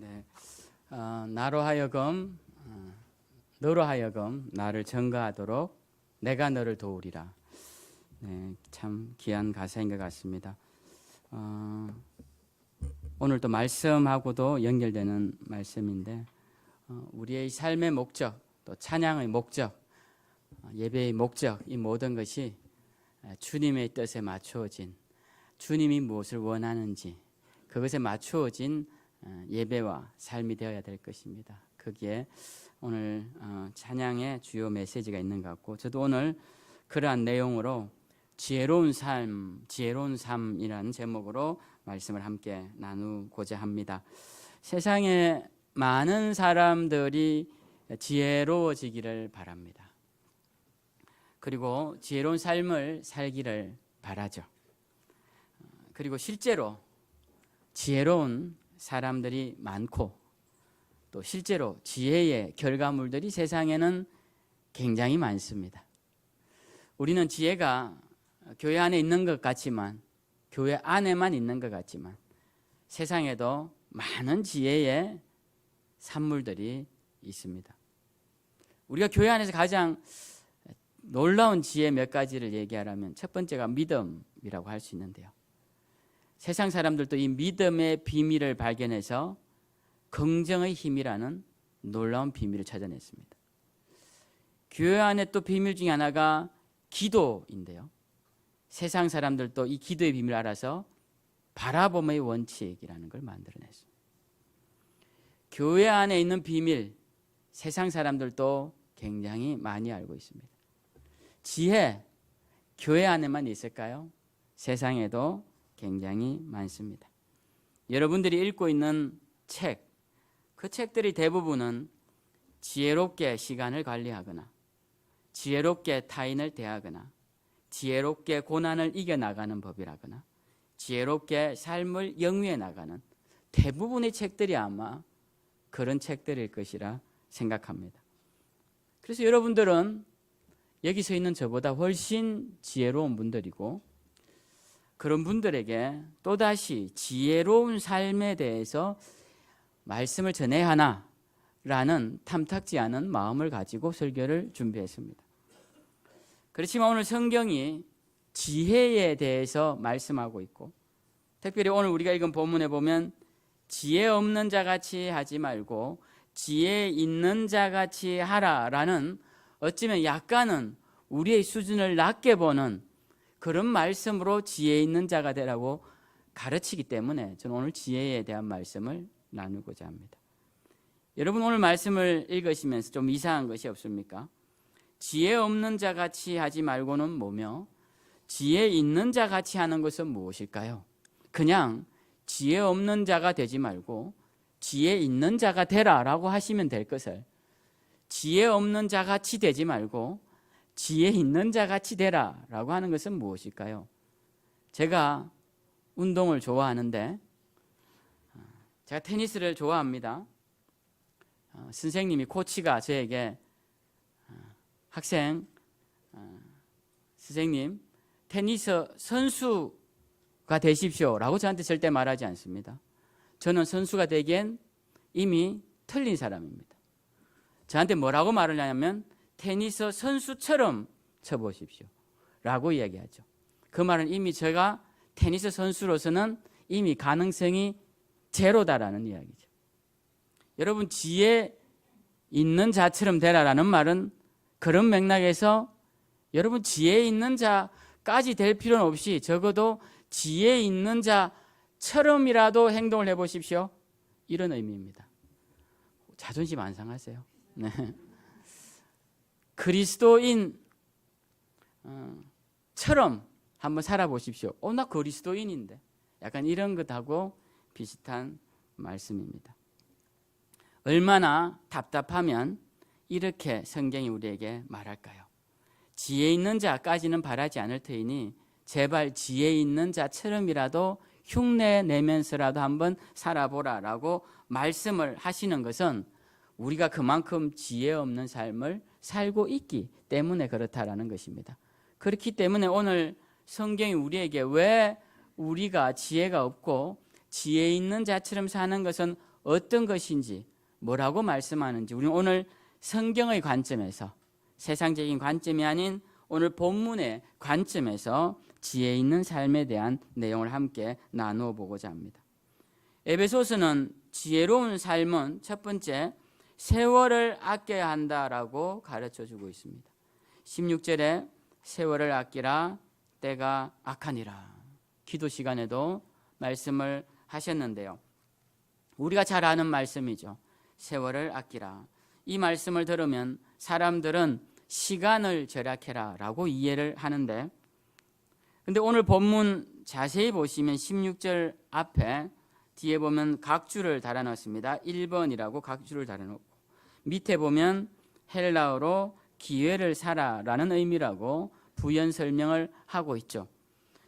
네, 너로 하여금 나를 증거하도록 내가 너를 도우리라. 네, 참 귀한 가사인 것 같습니다. 오늘 또 말씀하고도 연결되는 말씀인데 우리의 삶의 목적, 또 찬양의 목적, 예배의 목적, 이 모든 것이 주님의 뜻에 맞추어진, 주님이 무엇을 원하는지 그것에 맞추어진 예배와 삶이 되어야 될 것입니다. 거기에 오늘 찬양의 주요 메시지가 있는 것 같고, 저도 오늘 그러한 내용으로 지혜로운 삶이라는 제목으로 말씀을 함께 나누고자 합니다. 세상에 많은 사람들이 지혜로워지기를 바랍니다. 그리고 지혜로운 삶을 살기를 바라죠. 그리고 실제로 지혜로운 사람들이 많고, 또 실제로 지혜의 결과물들이 세상에는 굉장히 많습니다. 우리는 지혜가 교회 안에 있는 것 같지만, 교회 안에만 있는 것 같지만, 세상에도 많은 지혜의 산물들이 있습니다. 우리가 교회 안에서 가장 놀라운 지혜 몇 가지를 얘기하라면 첫 번째가 믿음이라고 할 수 있는데요. 세상 사람들도 이 믿음의 비밀을 발견해서 긍정의 힘이라는 놀라운 비밀을 찾아냈습니다. 교회 안에 또 비밀 중에 하나가 기도인데요. 세상 사람들도 이 기도의 비밀을 알아서 바라봄의 원칙이라는 걸 만들어냈습니다. 교회 안에 있는 비밀, 세상 사람들도 굉장히 많이 알고 있습니다. 지혜, 교회 안에만 있을까요? 세상에도 굉장히 많습니다. 여러분들이 읽고 있는 책, 그 책들이 대부분은 지혜롭게 시간을 관리하거나, 지혜롭게 타인을 대하거나, 지혜롭게 고난을 이겨나가는 법이라거나, 지혜롭게 삶을 영위해 나가는 대부분의 책들이 아마 그런 책들일 것이라 생각합니다. 그래서 여러분들은 여기 서 있는 저보다 훨씬 지혜로운 분들이고, 그런 분들에게 또다시 지혜로운 삶에 대해서 말씀을 전해야 하나라는 탐탁지 않은 마음을 가지고 설교를 준비했습니다. 그렇지만 오늘 성경이 지혜에 대해서 말씀하고 있고, 특별히 오늘 우리가 읽은 본문에 보면 지혜 없는 자같이 하지 말고 지혜 있는 자같이 하라라는, 어쩌면 약간은 우리의 수준을 낮게 보는 그런 말씀으로 지혜 있는 자가 되라고 가르치기 때문에 저는 오늘 지혜에 대한 말씀을 나누고자 합니다. 여러분, 오늘 말씀을 읽으시면서 좀 이상한 것이 없습니까? 지혜 없는 자같이 하지 말고는 뭐며, 지혜 있는 자같이 하는 것은 무엇일까요? 그냥 지혜 없는 자가 되지 말고 지혜 있는 자가 되라라고 하시면 될 것을, 지혜 없는 자같이 되지 말고 지혜 있는 자같이 되라라고 하는 것은 무엇일까요? 제가 운동을 좋아하는데, 제가 테니스를 좋아합니다. 선생님이, 코치가 저에게 학생, 선생님 테니스 선수가 되십시오 라고 저한테 절대 말하지 않습니다. 저는 선수가 되기엔 이미 틀린 사람입니다. 저한테 뭐라고 말을 하냐면 테니스 선수처럼 쳐보십시오 라고 이야기하죠. 그 말은 이미 제가 테니스 선수로서는 이미 가능성이 제로다라는 이야기죠. 여러분, 지혜 있는 자처럼 되라라는 말은 그런 맥락에서 여러분 지혜 있는 자까지 될 필요는 없이 적어도 지혜 있는 자처럼이라도 행동을 해보십시오, 이런 의미입니다. 자존심 안 상하세요? 네. 그리스도인처럼 한번 살아보십시오. 나 그리스도인인데, 약간 이런 것하고 비슷한 말씀입니다. 얼마나 답답하면 이렇게 성경이 우리에게 말할까요? 지혜 있는 자까지는 바라지 않을 테이니 제발 지혜 있는 자처럼이라도 흉내 내면서라도 한번 살아보라라고 말씀을 하시는 것은 우리가 그만큼 지혜 없는 삶을 살고 있기 때문에 그렇다라는 것입니다. 그렇기 때문에 오늘 성경이 우리에게 왜 우리가 지혜가 없고 지혜 있는 자처럼 사는 것은 어떤 것인지 뭐라고 말씀하는지 우리는 오늘 성경의 관점에서 세상적인 관점이 아닌 오늘 본문의 관점에서 지혜 있는 삶에 대한 내용을 함께 나누어 보고자 합니다. 에베소서는 지혜로운 삶은 첫 번째 세월을 아껴야 한다라고 가르쳐주고 있습니다. 16절에 세월을 아끼라 때가 악하니라 기도 시간에도 말씀을 하셨는데요. 우리가 잘 아는 말씀이죠. 세월을 아끼라. 이 말씀을 들으면 사람들은 시간을 절약해라 라고 이해를 하는데, 근데 오늘 본문 자세히 보시면 16절 앞에 뒤에 보면 각주를 달아놨습니다. 1번이라고 각주를 달아놓고 밑에 보면 헬라어로 기회를 사라라는 의미라고 부연 설명을 하고 있죠.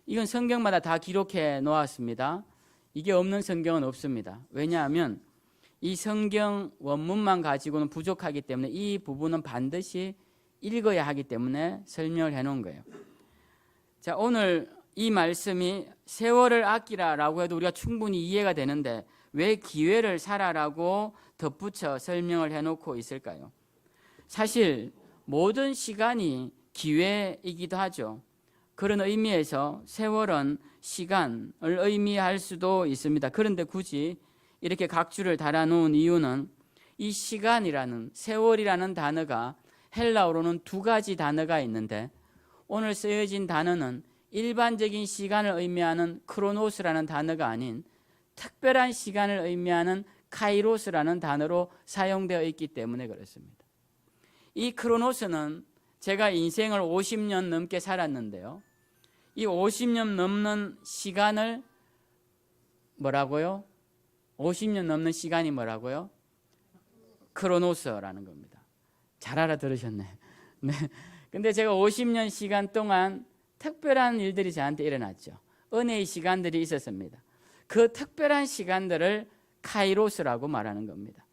이건 성경마다 다 기록해 놓았습니다. 이게 없는 성경은 없습니다. 왜냐하면 이 성경 원문만 가지고는 부족하기 때문에 이 부분은 반드시 읽어야 하기 때문에 설명을 해놓은 거예요. 자, 오늘 이 말씀이 세월을 아끼라라고 해도 우리가 충분히 이해가 되는데 왜 기회를 사라라고 덧붙여 설명을 해놓고 있을까요? 사실 모든 시간이 기회이기도 하죠. 그런 의미에서 세월은 시간을 의미할 수도 있습니다. 그런데 굳이 이렇게 각주를 달아놓은 이유는 이 시간이라는 세월이라는 단어가 헬라어로는 두 가지 단어가 있는데 오늘 쓰여진 단어는 일반적인 시간을 의미하는 크로노스라는 단어가 아닌 특별한 시간을 의미하는 카이로스라는 단어로 사용되어 있기 때문에 그렇습니다. 이 크로노스는 제가 인생을 50년 넘게 살았는데요. 이 50년 넘는 시간을 뭐라고요? 50년 넘는 시간이 뭐라고요? 크로노스라는 겁니다. 잘 알아들으셨네. 네. 근데 제가 50년 시간 동안 특별한 일들이 저한테 일어났죠. 은혜의 시간들이 있었습니다. 그 특별한 시간들을 카이로스라고 말하는 겁니다.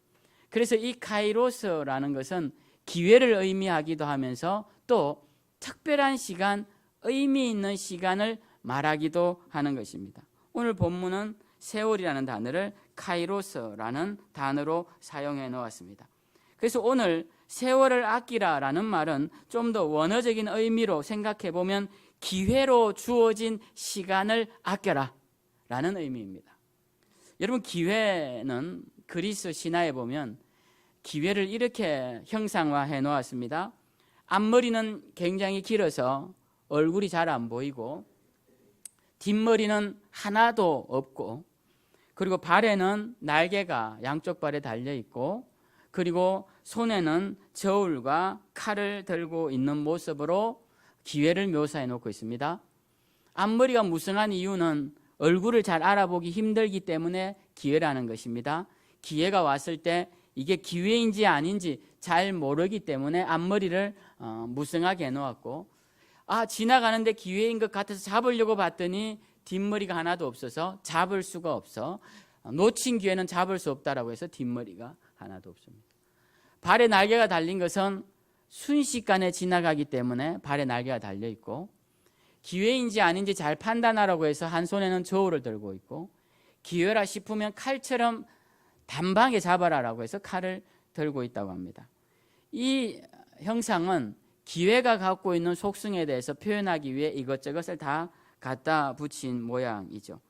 그래서 이 카이로스라는 것은 기회를 의미하기도 하면서 또 특별한 시간, 의미 있는 시간을 말하기도 하는 것입니다. 오늘 본문은 세월이라는 단어를 카이로스라는 단어로 사용해 놓았습니다. 그래서 오늘 세월을 아끼라라는 말은 좀 더 원어적인 의미로 생각해 보면 기회로 주어진 시간을 아껴라 라는 의미입니다. 여러분, 기회는 그리스 신화에 보면 기회를 이렇게 형상화해 놓았습니다. 앞머리는 굉장히 길어서 얼굴이 잘 안 보이고 뒷머리는 하나도 없고 그리고 발에는 날개가 양쪽 발에 달려 있고 그리고 손에는 저울과 칼을 들고 있는 모습으로 기회를 묘사해 놓고 있습니다. 앞머리가 무성한 이유는 얼굴을 잘 알아보기 힘들기 때문에 기회라는 것입니다. 기회가 왔을 때 이게 기회인지 아닌지 잘 모르기 때문에 앞머리를 무성하게 해놓았고 지나가는데 기회인 것 같아서 잡으려고 봤더니 뒷머리가 하나도 없어서 잡을 수가 없어. 놓친 기회는 잡을 수 없다라고 해서 뒷머리가 하나도 없습니다. 발에 날개가 달린 것은 순식간에 지나가기 때문에 발에 날개가 달려 있고 기회인지 아닌지 잘 판단하라고 해서 한 손에는 저울을 들고 있고 기회라 싶으면 칼처럼 단방에 잡아라라고 해서 칼을 들고 있다고 합니다. 이 형상은 기회가 갖고 있는 속성에 대해서 표현하기 위해 이것저것을 다 갖다 붙인 모양이죠.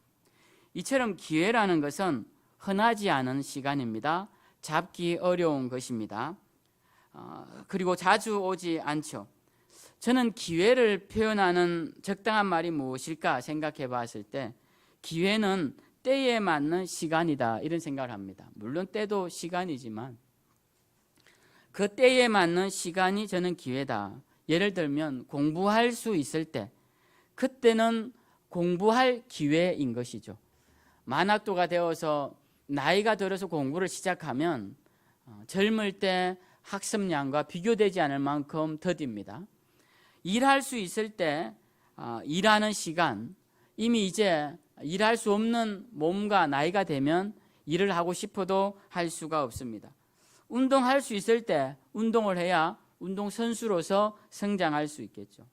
이처럼 기회라는 것은 흔하지 않은 시간입니다. 잡기 어려운 것입니다. 그리고 자주 오지 않죠. 저는 기회를 표현하는 적당한 말이 무엇일까 생각해 봤을 때 기회는 때에 맞는 시간이다 이런 생각을 합니다. 물론 때도 시간이지만 그 때에 맞는 시간이 저는 기회다. 예를 들면 공부할 수 있을 때 그때는 공부할 기회인 것이죠. 만학도가 되어서 나이가 들어서 공부를 시작하면 젊을 때 학습량과 비교되지 않을 만큼 더딥니다. 일할 수 있을 때 일하는 시간, 이미 이제 일할 수 없는 몸과 나이가 되면 일을 하고 싶어도 할 수가 없습니다. 운동할 수 있을 때 운동을 해야 운동선수로서 성장할 수 있겠죠.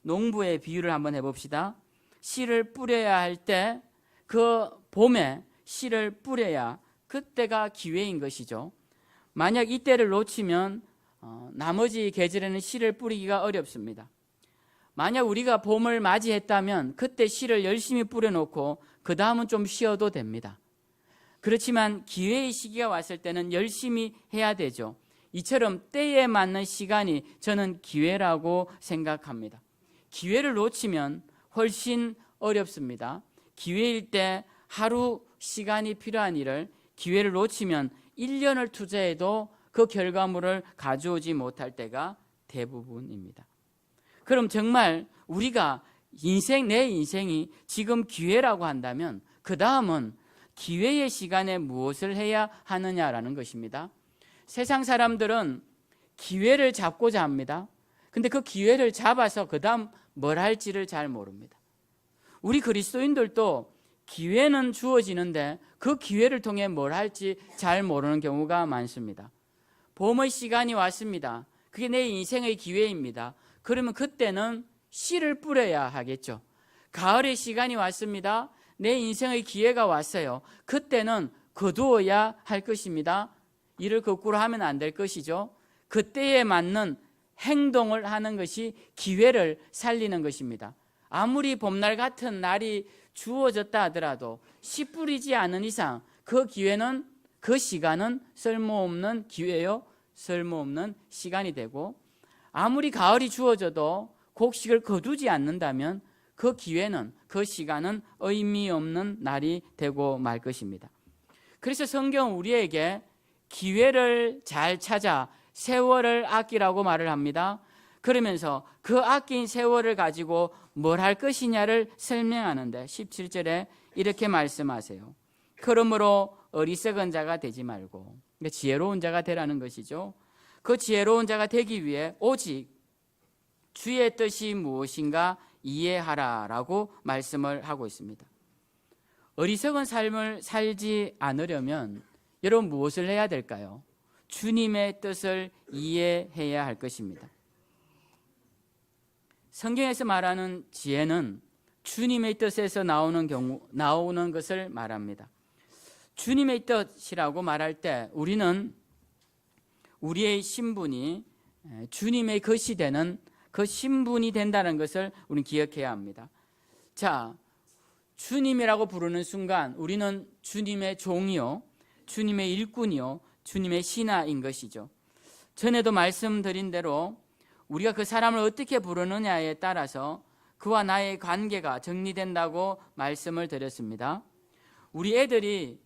농부의 비유를 한번 해봅시다. 씨를 뿌려야 할 때 그 봄에 씨를 뿌려야 그때가 기회인 것이죠. 만약 이때를 놓치면 나머지 계절에는 씨를 뿌리기가 어렵습니다. 만약 우리가 봄을 맞이했다면 그때 씨를 열심히 뿌려놓고 그 다음은 좀 쉬어도 됩니다. 그렇지만 기회의 시기가 왔을 때는 열심히 해야 되죠. 이처럼 때에 맞는 시간이 저는 기회라고 생각합니다. 기회를 놓치면 훨씬 어렵습니다. 기회일 때 하루 시간이 필요한 일을 기회를 놓치면 1년을 투자해도 그 결과물을 가져오지 못할 때가 대부분입니다. 그럼 정말 우리가 내 인생이 지금 기회라고 한다면 그 다음은 기회의 시간에 무엇을 해야 하느냐라는 것입니다. 세상 사람들은 기회를 잡고자 합니다. 근데 그 기회를 잡아서 그 다음 뭘 할지를 잘 모릅니다. 우리 그리스도인들도 기회는 주어지는데 그 기회를 통해 뭘 할지 잘 모르는 경우가 많습니다. 봄의 시간이 왔습니다. 그게 내 인생의 기회입니다. 그러면 그때는 씨를 뿌려야 하겠죠. 가을의 시간이 왔습니다. 내 인생의 기회가 왔어요. 그때는 거두어야 할 것입니다. 이를 거꾸로 하면 안 될 것이죠. 그때에 맞는 행동을 하는 것이 기회를 살리는 것입니다. 아무리 봄날 같은 날이 주어졌다 하더라도 씨 뿌리지 않은 이상 그 기회는, 그 시간은 쓸모없는 기회요, 쓸모없는 시간이 되고, 아무리 가을이 주어져도 곡식을 거두지 않는다면 그 기회는, 그 시간은 의미 없는 날이 되고 말 것입니다. 그래서 성경은 우리에게 기회를 잘 찾아 세월을 아끼라고 말을 합니다. 그러면서 그 아낀 세월을 가지고 뭘 할 것이냐를 설명하는데 17절에 이렇게 말씀하세요. 그러므로 어리석은 자가 되지 말고, 지혜로운 자가 되라는 것이죠. 그 지혜로운 자가 되기 위해 오직 주의 뜻이 무엇인가 이해하라라고 말씀을 하고 있습니다. 어리석은 삶을 살지 않으려면 여러분 무엇을 해야 될까요? 주님의 뜻을 이해해야 할 것입니다. 성경에서 말하는 지혜는 주님의 뜻에서 나오는 것을 말합니다. 주님의 뜻이라고 말할 때 우리는 우리의 신분이 주님의 것이 되는 그 신분이 된다는 것을 우리는 기억해야 합니다. 자, 주님이라고 부르는 순간 우리는 주님의 종이요, 주님의 일꾼이요, 주님의 신하인 것이죠. 전에도 말씀드린 대로 우리가 그 사람을 어떻게 부르느냐에 따라서 그와 나의 관계가 정리된다고 말씀을 드렸습니다. 우리 애들이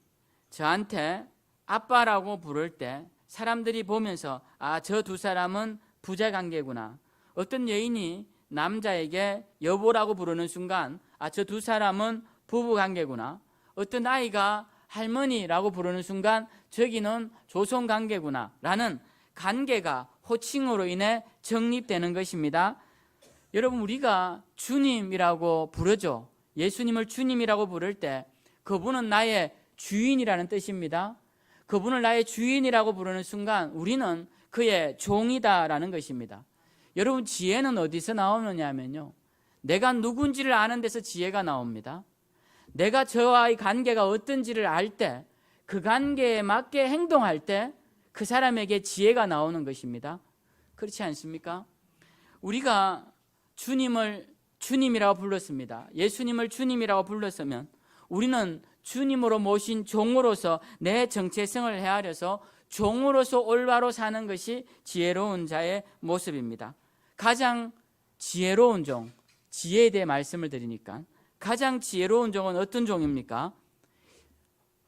저한테 아빠라고 부를 때 사람들이 보면서 저 두 사람은 부자 관계구나. 어떤 여인이 남자에게 여보라고 부르는 순간 저 두 사람은 부부 관계구나. 어떤 아이가 할머니라고 부르는 순간 저기는 조손 관계구나 라는 관계가 호칭으로 인해 정립되는 것입니다. 여러분, 우리가 주님이라고 부르죠. 예수님을 주님이라고 부를 때 그분은 나의 주인이라는 뜻입니다. 그분을 나의 주인이라고 부르는 순간 우리는 그의 종이다라는 것입니다. 여러분, 지혜는 어디서 나오느냐면요, 내가 누군지를 아는 데서 지혜가 나옵니다. 내가 저와의 관계가 어떤지를 알 때, 그 관계에 맞게 행동할 때 그 사람에게 지혜가 나오는 것입니다. 그렇지 않습니까? 우리가 주님을 주님이라고 불렀습니다. 예수님을 주님이라고 불렀으면 우리는 주님으로 모신 종으로서 내 정체성을 헤아려서 종으로서 올바로 사는 것이 지혜로운 자의 모습입니다. 가장 지혜로운 종, 지혜에 대해 말씀을 드리니까 가장 지혜로운 종은 어떤 종입니까?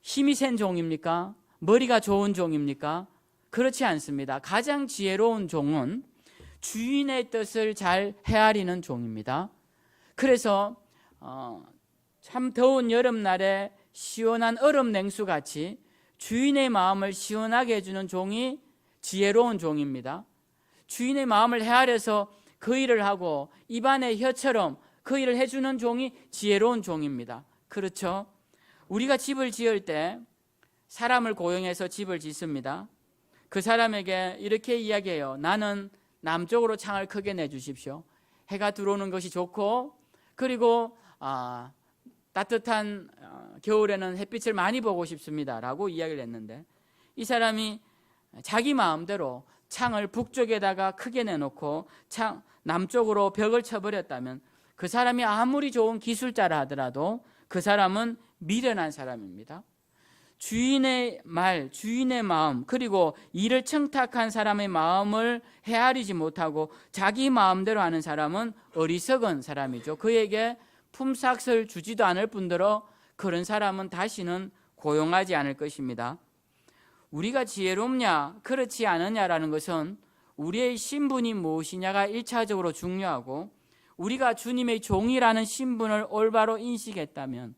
힘이 센 종입니까? 머리가 좋은 종입니까? 그렇지 않습니다. 가장 지혜로운 종은 주인의 뜻을 잘 헤아리는 종입니다. 그래서 참 더운 여름날에 시원한 얼음 냉수같이 주인의 마음을 시원하게 해주는 종이 지혜로운 종입니다. 주인의 마음을 헤아려서 그 일을 하고 입안의 혀처럼 그 일을 해주는 종이 지혜로운 종입니다. 그렇죠? 우리가 집을 지을 때 사람을 고용해서 집을 짓습니다. 그 사람에게 이렇게 이야기해요. 나는 남쪽으로 창을 크게 내주십시오. 해가 들어오는 것이 좋고, 그리고 따뜻한 겨울에는 햇빛을 많이 보고 싶습니다 라고 이야기를 했는데, 이 사람이 자기 마음대로 창을 북쪽에다가 크게 내놓고 남쪽으로 벽을 쳐버렸다면 그 사람이 아무리 좋은 기술자라 하더라도 그 사람은 미련한 사람입니다. 주인의 말, 주인의 마음, 그리고 이를 청탁한 사람의 마음을 헤아리지 못하고 자기 마음대로 하는 사람은 어리석은 사람이죠. 그에게 품삯을 주지도 않을 뿐더러 그런 사람은 다시는 고용하지 않을 것입니다. 우리가 지혜롭냐 그렇지 않느냐라는 것은 우리의 신분이 무엇이냐가 1차적으로 중요하고, 우리가 주님의 종이라는 신분을 올바로 인식했다면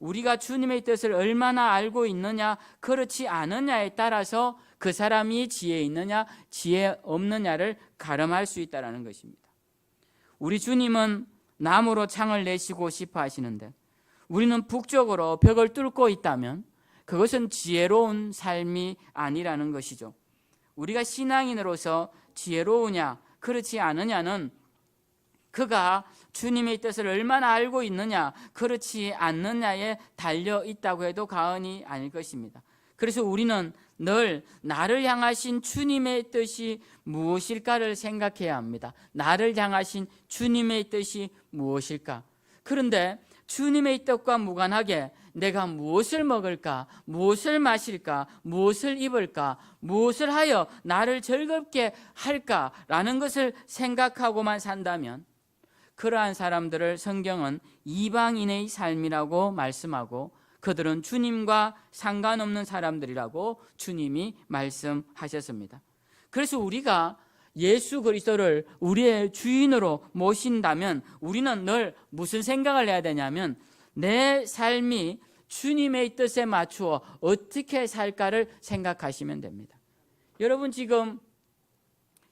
우리가 주님의 뜻을 얼마나 알고 있느냐 그렇지 않느냐에 따라서 그 사람이 지혜 있느냐 지혜 없느냐를 가름할 수 있다는 것입니다. 우리 주님은 남으로 창을 내시고 싶어 하시는데 우리는 북쪽으로 벽을 뚫고 있다면 그것은 지혜로운 삶이 아니라는 것이죠. 우리가 신앙인으로서 지혜로우냐 그렇지 않느냐는 그가 주님의 뜻을 얼마나 알고 있느냐 그렇지 않느냐에 달려 있다고 해도 과언이 아닐 것입니다. 그래서 우리는 늘 나를 향하신 주님의 뜻이 무엇일까를 생각해야 합니다. 나를 향하신 주님의 뜻이 무엇일까? 그런데 주님의 뜻과 무관하게 내가 무엇을 먹을까, 무엇을 마실까, 무엇을 입을까, 무엇을 하여 나를 즐겁게 할까라는 것을 생각하고만 산다면 그러한 사람들을 성경은 이방인의 삶이라고 말씀하고 그들은 주님과 상관없는 사람들이라고 주님이 말씀하셨습니다. 그래서 우리가 예수 그리스도를 우리의 주인으로 모신다면 우리는 늘 무슨 생각을 해야 되냐면 내 삶이 주님의 뜻에 맞추어 어떻게 살까를 생각하시면 됩니다. 여러분 지금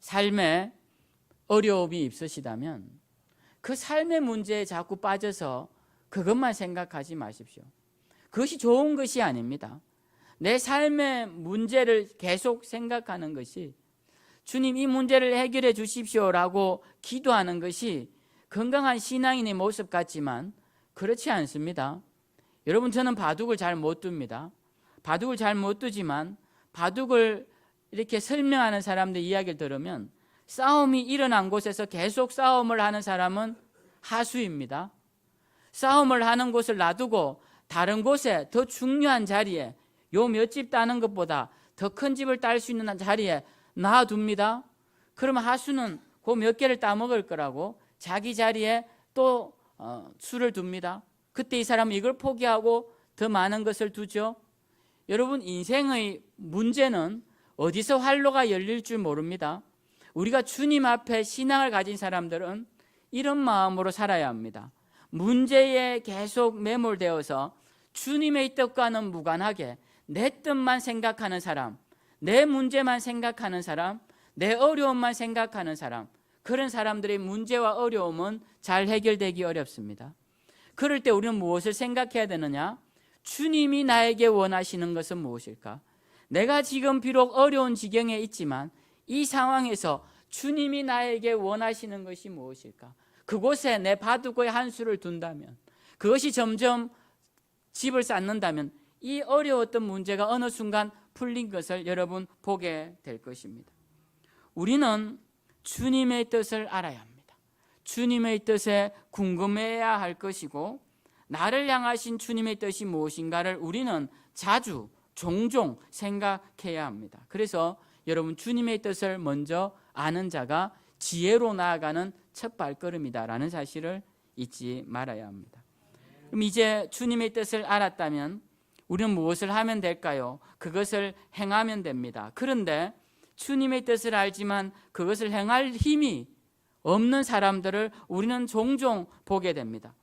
삶에 어려움이 있으시다면 그 삶의 문제에 자꾸 빠져서 그것만 생각하지 마십시오. 그것이 좋은 것이 아닙니다. 내 삶의 문제를 계속 생각하는 것이, 주님 이 문제를 해결해 주십시오라고 기도하는 것이 건강한 신앙인의 모습 같지만 그렇지 않습니다. 여러분 저는 바둑을 잘 못 둡니다. 바둑을 잘 못 두지만 바둑을 이렇게 설명하는 사람들 이야기를 들으면 싸움이 일어난 곳에서 계속 싸움을 하는 사람은 하수입니다. 싸움을 하는 곳을 놔두고 다른 곳에 더 중요한 자리에 요 몇 집 따는 것보다 더 큰 집을 딸 수 있는 자리에 놔둡니다. 그러면 하수는 그 몇 개를 따먹을 거라고 자기 자리에 또 수를 둡니다. 그때 이 사람은 이걸 포기하고 더 많은 것을 두죠. 여러분 인생의 문제는 어디서 활로가 열릴 줄 모릅니다. 우리가 주님 앞에 신앙을 가진 사람들은 이런 마음으로 살아야 합니다. 문제에 계속 매몰되어서 주님의 뜻과는 무관하게 내 뜻만 생각하는 사람, 내 문제만 생각하는 사람, 내 어려움만 생각하는 사람, 그런 사람들의 문제와 어려움은 잘 해결되기 어렵습니다. 그럴 때 우리는 무엇을 생각해야 되느냐? 주님이 나에게 원하시는 것은 무엇일까? 내가 지금 비록 어려운 지경에 있지만 이 상황에서 주님이 나에게 원하시는 것이 무엇일까? 그곳에 내 바둑의 한 수를 둔다면, 그것이 점점 집을 쌓는다면 이 어려웠던 문제가 어느 순간 풀린 것을 여러분 보게 될 것입니다. 우리는 주님의 뜻을 알아야 합니다. 주님의 뜻에 궁금해야 할 것이고 나를 향하신 주님의 뜻이 무엇인가를 우리는 자주 종종 생각해야 합니다. 그래서 여러분 주님의 뜻을 먼저 아는 자가 지혜로 나아가는 첫 발걸음이다라는 사실을 잊지 말아야 합니다. 그럼 이제 주님의 뜻을 알았다면 우리는 무엇을 하면 될까요? 그것을 행하면 됩니다. 그런데 주님의 뜻을 알지만 그것을 행할 힘이 없는 사람들을 우리는 종종 보게 됩니다.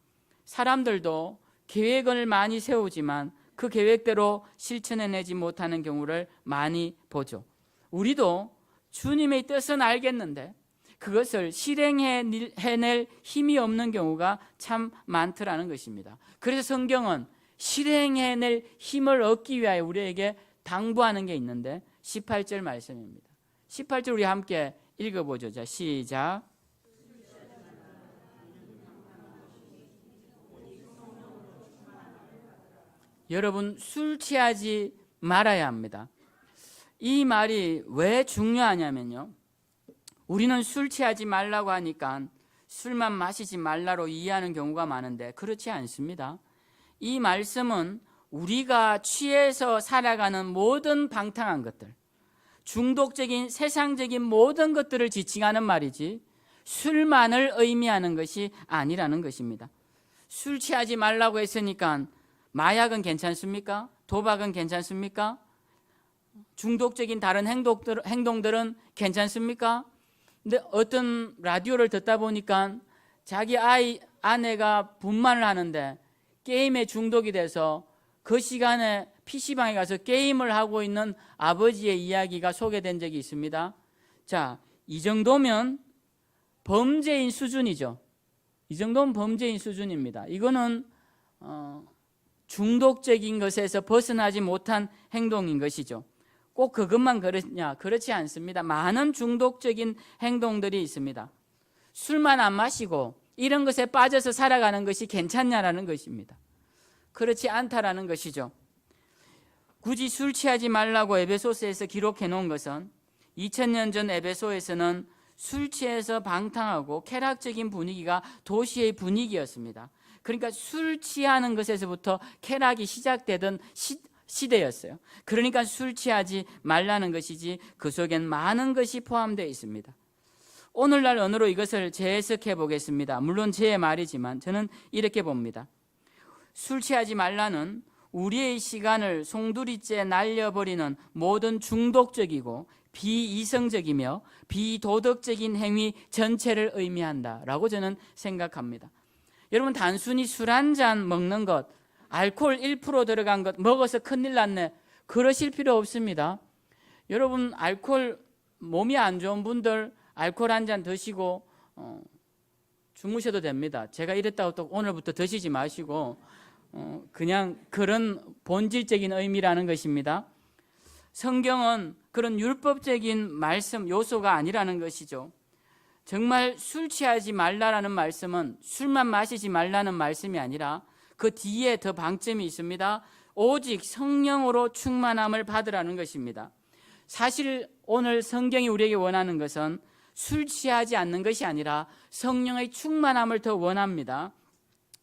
사람들도 계획을 많이 세우지만 그 계획대로 실천해내지 못하는 경우를 많이 보죠. 우리도 주님의 뜻은 알겠는데 그것을 실행해낼 힘이 없는 경우가 참 많더라는 것입니다. 그래서 성경은 실행해낼 힘을 얻기 위하여 우리에게 당부하는 게 있는데 18절 말씀입니다. 18절 우리 함께 읽어보죠. 자, 시작. 여러분, 술 취하지 말아야 합니다. 이 말이 왜 중요하냐면요, 우리는 술 취하지 말라고 하니까 술만 마시지 말라로 이해하는 경우가 많은데 그렇지 않습니다. 이 말씀은 우리가 취해서 살아가는 모든 방탕한 것들, 중독적인 세상적인 모든 것들을 지칭하는 말이지 술만을 의미하는 것이 아니라는 것입니다. 술 취하지 말라고 했으니까 마약은 괜찮습니까? 도박은 괜찮습니까? 중독적인 다른 행동들은 괜찮습니까? 근데 어떤 라디오를 듣다 보니까 자기 아내가 분만을 하는데 게임에 중독이 돼서 그 시간에 PC방에 가서 게임을 하고 있는 아버지의 이야기가 소개된 적이 있습니다. 자, 이 정도면 범죄인 수준이죠. 이 정도면 범죄인 수준입니다. 이거는 중독적인 것에서 벗어나지 못한 행동인 것이죠. 꼭 그것만 그러냐? 그렇지 않습니다. 많은 중독적인 행동들이 있습니다. 술만 안 마시고 이런 것에 빠져서 살아가는 것이 괜찮냐라는 것입니다. 그렇지 않다라는 것이죠. 굳이 술 취하지 말라고 에베소서에서 기록해 놓은 것은 2000년 전 에베소에서는 술 취해서 방탕하고 쾌락적인 분위기가 도시의 분위기였습니다. 그러니까 술 취하는 것에서부터 쾌락이 시작되던 시대였어요. 그러니까 술 취하지 말라는 것이지 그 속엔 많은 것이 포함되어 있습니다. 오늘날 언어로 이것을 재해석해 보겠습니다. 물론 제 말이지만 저는 이렇게 봅니다. 술 취하지 말라는 우리의 시간을 송두리째 날려버리는 모든 중독적이고 비이성적이며 비도덕적인 행위 전체를 의미한다라고 저는 생각합니다. 여러분, 단순히 술 한 잔 먹는 것, 알코올 1% 들어간 것 먹어서 큰일 났네, 그러실 필요 없습니다. 여러분, 알코올 몸이 안 좋은 분들 알코올 한 잔 드시고 주무셔도 됩니다. 제가 이랬다고 또 오늘부터 드시지 마시고 그냥 그런 본질적인 의미라는 것입니다. 성경은 그런 율법적인 말씀 요소가 아니라는 것이죠. 정말 술 취하지 말라라는 말씀은 술만 마시지 말라는 말씀이 아니라 그 뒤에 더 방점이 있습니다. 오직 성령으로 충만함을 받으라는 것입니다. 사실 오늘 성경이 우리에게 원하는 것은 술 취하지 않는 것이 아니라 성령의 충만함을 더 원합니다.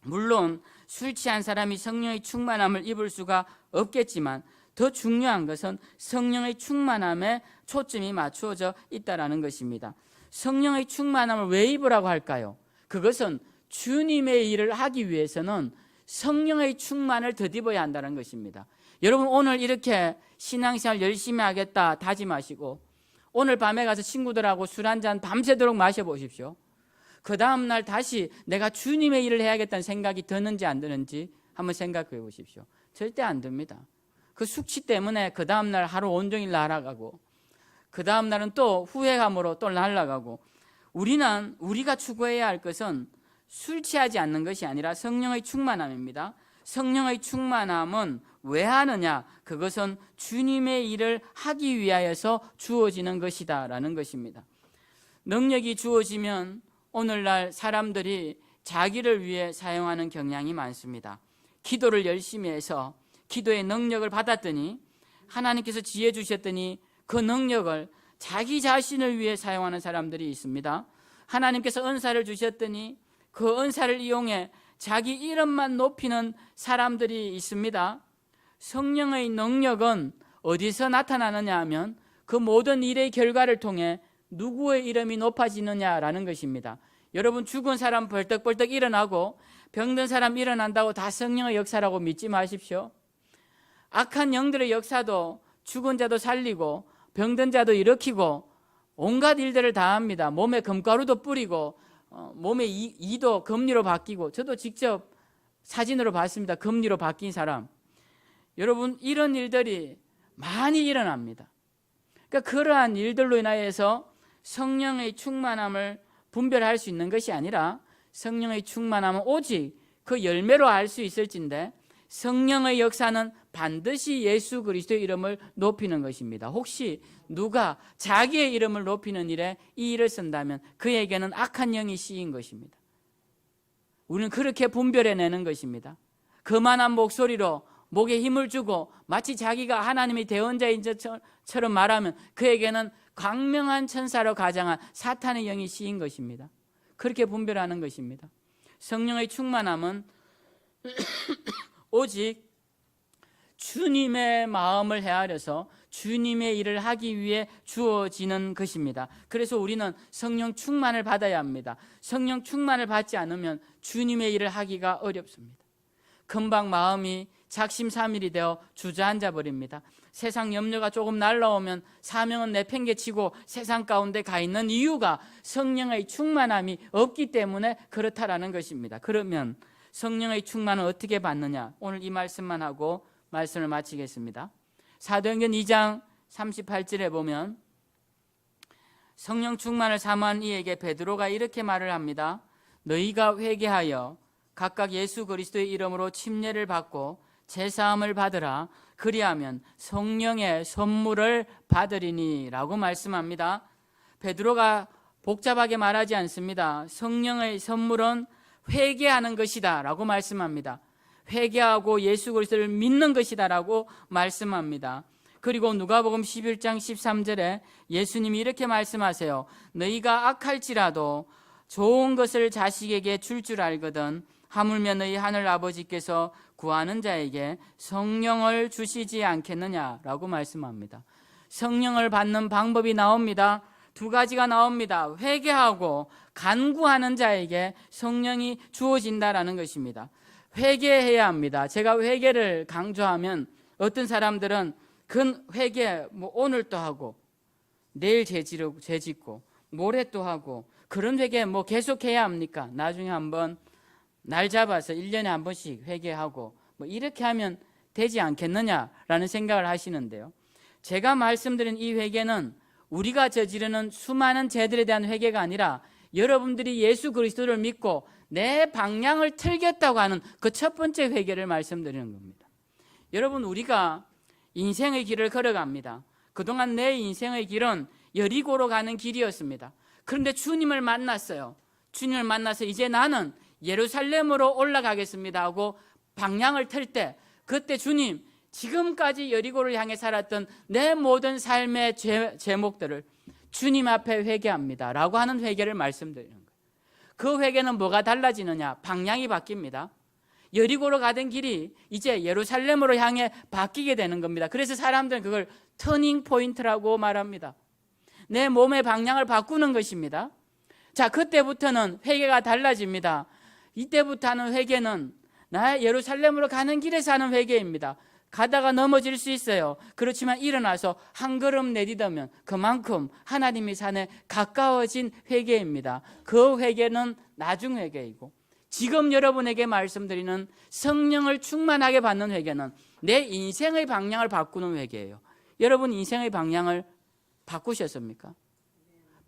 물론 술 취한 사람이 성령의 충만함을 입을 수가 없겠지만 더 중요한 것은 성령의 충만함에 초점이 맞추어져 있다는 것입니다. 성령의 충만함을 왜 입으라고 할까요? 그것은 주님의 일을 하기 위해서는 성령의 충만을 덧입어야 한다는 것입니다. 여러분, 오늘 이렇게 신앙생활 열심히 하겠다 다짐하시고 오늘 밤에 가서 친구들하고 술 한잔 밤새도록 마셔보십시오. 그 다음날 다시 내가 주님의 일을 해야겠다는 생각이 드는지 안 드는지 한번 생각해 보십시오. 절대 안 듭니다. 그 숙취 때문에 그 다음날 하루 온종일 날아가고 그 다음날은 또 후회감으로 또 날아가고, 우리가 추구해야 할 것은 술 취하지 않는 것이 아니라 성령의 충만함입니다. 성령의 충만함은 왜 하느냐? 그것은 주님의 일을 하기 위하여서 주어지는 것이다 라는 것입니다. 능력이 주어지면 오늘날 사람들이 자기를 위해 사용하는 경향이 많습니다. 기도를 열심히 해서 기도의 능력을 받았더니 하나님께서 지혜 주셨더니 그 능력을 자기 자신을 위해 사용하는 사람들이 있습니다. 하나님께서 은사를 주셨더니 그 은사를 이용해 자기 이름만 높이는 사람들이 있습니다. 성령의 능력은 어디서 나타나느냐 하면 그 모든 일의 결과를 통해 누구의 이름이 높아지느냐라는 것입니다. 여러분, 죽은 사람 벌떡벌떡 일어나고 병든 사람 일어난다고 다 성령의 역사라고 믿지 마십시오. 악한 영들의 역사도 죽은 자도 살리고 병든 자도 일으키고 온갖 일들을 다 합니다. 몸에 금가루도 뿌리고 몸의 이도 금리로 바뀌고, 저도 직접 사진으로 봤습니다. 금리로 바뀐 사람. 여러분, 이런 일들이 많이 일어납니다. 그러니까 그러한 일들로 인하여서 성령의 충만함을 분별할 수 있는 것이 아니라 성령의 충만함은 오직 그 열매로 알 수 있을진데 성령의 역사는 반드시 예수 그리스도의 이름을 높이는 것입니다. 혹시 누가 자기의 이름을 높이는 일에 이 일을 쓴다면 그에게는 악한 영이 씌인 것입니다. 우리는 그렇게 분별해내는 것입니다. 그만한 목소리로 목에 힘을 주고 마치 자기가 하나님의 대언자인 것처럼 말하면 그에게는 광명한 천사로 가장한 사탄의 영이 씌인 것입니다. 그렇게 분별하는 것입니다. 성령의 충만함은 오직 주님의 마음을 헤아려서 주님의 일을 하기 위해 주어지는 것입니다. 그래서 우리는 성령 충만을 받아야 합니다. 성령 충만을 받지 않으면 주님의 일을 하기가 어렵습니다. 금방 마음이 작심삼일이 되어 주저앉아 버립니다. 세상 염려가 조금 날라오면 사명은 내팽개치고 세상 가운데 가 있는 이유가 성령의 충만함이 없기 때문에 그렇다라는 것입니다. 그러면 성령의 충만은 어떻게 받느냐? 오늘 이 말씀만 하고 말씀을 마치겠습니다. 사도행전 2장 38절에 보면 성령 충만을 사모한 이에게 베드로가 이렇게 말을 합니다. 너희가 회개하여 각각 예수 그리스도의 이름으로 침례를 받고 제사함을 받으라. 그리하면 성령의 선물을 받으리니 라고 말씀합니다. 베드로가 복잡하게 말하지 않습니다. 성령의 선물은 회개하는 것이다 라고 말씀합니다. 회개하고 예수 그리스도를 믿는 것이다 라고 말씀합니다. 그리고 누가복음 11장 13절에 예수님이 이렇게 말씀하세요. 너희가 악할지라도 좋은 것을 자식에게 줄 알거든 하물며 너희 하늘 아버지께서 구하는 자에게 성령을 주시지 않겠느냐라고 말씀합니다. 성령을 받는 방법이 나옵니다. 두 가지가 나옵니다. 회개하고 간구하는 자에게 성령이 주어진다라는 것입니다. 회개해야 합니다. 제가 회개를 강조하면 어떤 사람들은 회개 오늘 또 하고 내일 죄짓고 모레 또 하고 그런 회개 계속해야 합니까? 나중에 한번 날 잡아서 1년에 한 번씩 회개하고 이렇게 하면 되지 않겠느냐라는 생각을 하시는데요. 제가 말씀드린 이 회개는 우리가 저지르는 수많은 죄들에 대한 회개가 아니라 여러분들이 예수 그리스도를 믿고 내 방향을 틀겠다고 하는 그 첫 번째 회개를 말씀드리는 겁니다. 여러분, 우리가 인생의 길을 걸어갑니다. 그동안 내 인생의 길은 여리고로 가는 길이었습니다. 그런데 주님을 만났어요. 주님을 만나서 이제 나는 예루살렘으로 올라가겠습니다 하고 방향을 틀 때 그때 주님, 지금까지 여리고를 향해 살았던 내 모든 삶의 제목들을 주님 앞에 회개합니다 라고 하는 회개를 말씀드리는 거예요. 그 회개는 뭐가 달라지느냐? 방향이 바뀝니다. 여리고로 가던 길이 이제 예루살렘으로 향해 바뀌게 되는 겁니다. 그래서 사람들은 그걸 터닝 포인트라고 말합니다. 내 몸의 방향을 바꾸는 것입니다. 자, 그때부터는 회개가 달라집니다. 이때부터 하는 회개는 나 예루살렘으로 가는 길에서 하는 회개입니다. 가다가 넘어질 수 있어요. 그렇지만 일어나서 한 걸음 내딛으면 그만큼 하나님의 산에 가까워진 회개입니다. 그 회개는 나중 회개이고, 지금 여러분에게 말씀드리는 성령을 충만하게 받는 회개는 내 인생의 방향을 바꾸는 회개예요. 여러분, 인생의 방향을 바꾸셨습니까?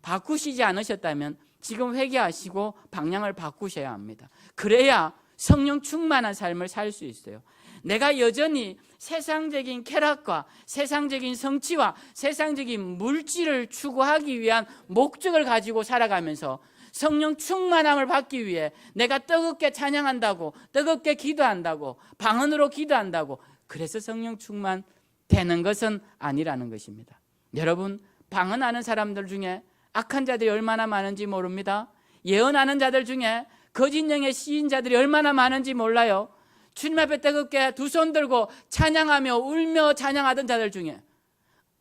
바꾸시지 않으셨다면 지금 회개하시고 방향을 바꾸셔야 합니다. 그래야 성령 충만한 삶을 살 수 있어요. 내가 여전히 세상적인 쾌락과 세상적인 성취와 세상적인 물질을 추구하기 위한 목적을 가지고 살아가면서 성령 충만함을 받기 위해 내가 뜨겁게 찬양한다고, 뜨겁게 기도한다고, 방언으로 기도한다고, 그래서 성령 충만 되는 것은 아니라는 것입니다. 여러분, 방언하는 사람들 중에 악한 자들이 얼마나 많은지 모릅니다. 예언하는 자들 중에 거짓 영의 시인자들이 얼마나 많은지 몰라요. 주님 앞에 뜨겁게 두 손 들고 찬양하며 울며 찬양하던 자들 중에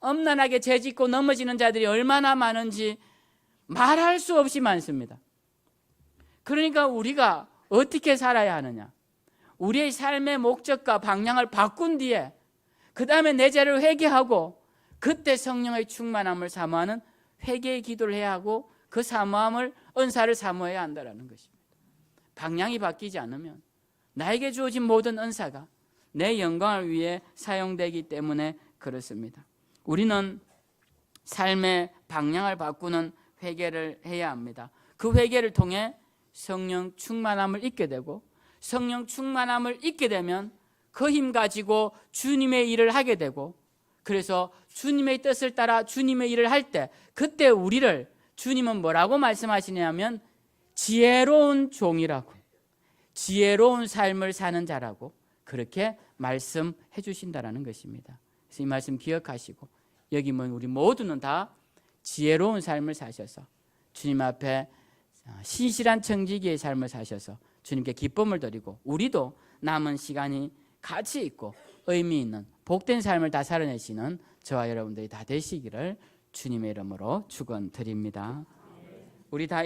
엄란하게 죄짓고 넘어지는 자들이 얼마나 많은지 말할 수 없이 많습니다. 그러니까 우리가 어떻게 살아야 하느냐? 우리의 삶의 목적과 방향을 바꾼 뒤에 그 다음에 내 죄를 회개하고 그때 성령의 충만함을 사모하는 회개의 기도를 해야 하고 그 사모함을, 은사를 사모해야 한다는 것입니다. 방향이 바뀌지 않으면 나에게 주어진 모든 은사가 내 영광을 위해 사용되기 때문에 그렇습니다. 우리는 삶의 방향을 바꾸는 회개를 해야 합니다. 그 회개를 통해 성령 충만함을 잊게 되고, 성령 충만함을 잊게 되면 그 힘 가지고 주님의 일을 하게 되고, 그래서 주님의 뜻을 따라 주님의 일을 할 때 그때 우리를 주님은 뭐라고 말씀하시냐면 지혜로운 종이라고, 지혜로운 삶을 사는 자라고 그렇게 말씀해 주신다라는 것입니다. 그래서 이 말씀 기억하시고 여기 우리 모두는 다 지혜로운 삶을 사셔서 주님 앞에 신실한 청지기의 삶을 사셔서 주님께 기쁨을 드리고 우리도 남은 시간이 가치 있고 의미 있는 복된 삶을 다 살아내시는 저와 여러분들이 다 되시기를 주님의 이름으로 축원드립니다. 우리 다